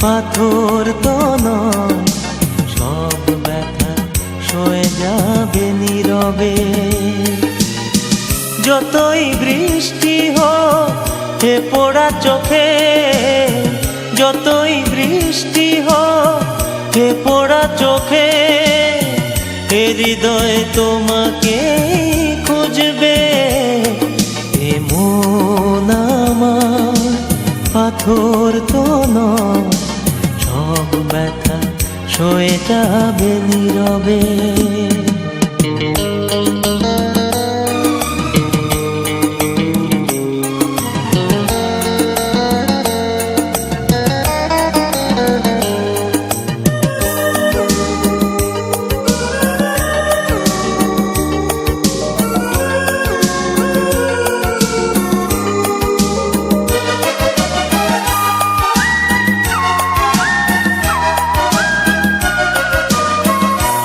পাথর তো নয়, সব ব্যথা সয়ে যাবে নীরবে। যতই বৃষ্টি হোক হে পোড়া চোখে, যতই বৃষ্টি হোক হে পোড়া চোখে, এ হৃদয় তোমাকে খুঁজবে। এ মন আমার পাথর তো নয়, সব ব্যথা সয়ে যাবে নীরবে।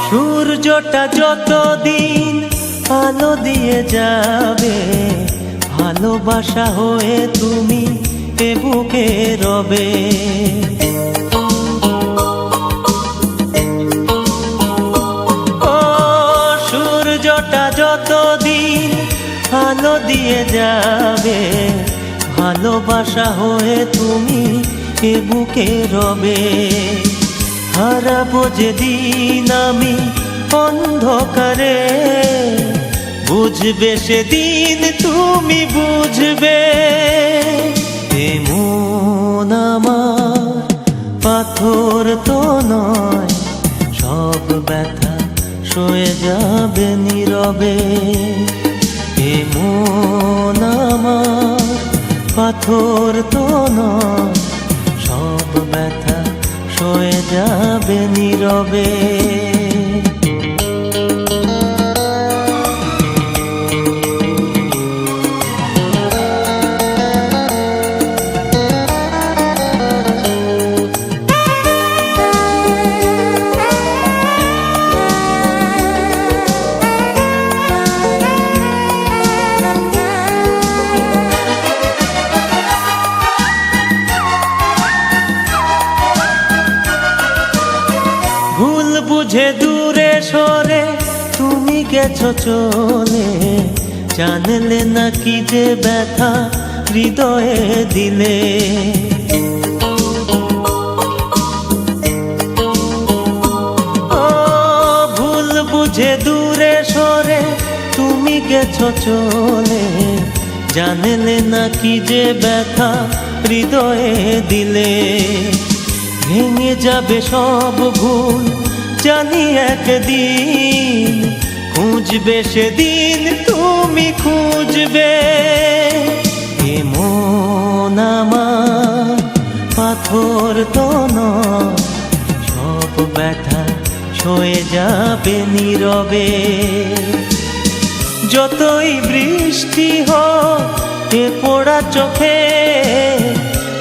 সূর্যটা যতদিন আলো দিয়ে যাবে, ভালোবাসা হয়ে তুমি এ বুকে রবে। ও সূর্যটা যতদিন আলো দিয়ে যাবে, ভালোবাসা হয়ে তুমি এ বুকে রবে। হারাবো যেদিন আমি অন্ধকারে, বুঝবে সেদিন তুমি বুঝবে। এ মন আমার পাথর তো নয়, সব ব্যথা সয়ে যাবে নীরবে। এ মন আমার পাথর তো নয়, সব ব্যথা সয়ে যাবে নীরবে। ভুল বুঝে দূরে সরে তুমি গেছো চলে, জানলে না কি যে ব্যথা হৃদয়ে দিলে। ও ভুল বুঝে দূরে সরে তুমি গেছো চলে, জানলে না কি যে ব্যথা হৃদয়ে দিলে। ভেঙে যাবে সব ভুল জানি একদিন, খুঁজবে সেদিন তুমি খুঁজবে। এ মন আমার পাথর তো নয়, সব ব্যথা সয়ে যাবে নীরবে। যতই বৃষ্টি হোক এ পোড়া চোখে,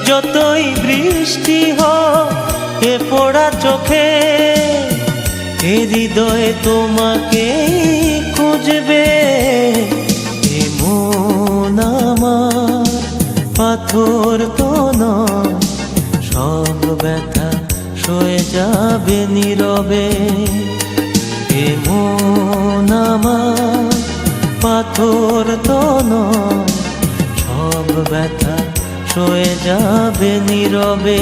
যতই বৃষ্টি হোক এ পোড়া চোখে, এ হৃদয় তোমাকে খুঁজবে। এ মন আমার পাথর তো নয়, সব ব্যথা সয়ে যাবে নীরবে। এ মন আমার পাথর তো নয়, সব ব্যথা সয়ে যাবে নীরবে।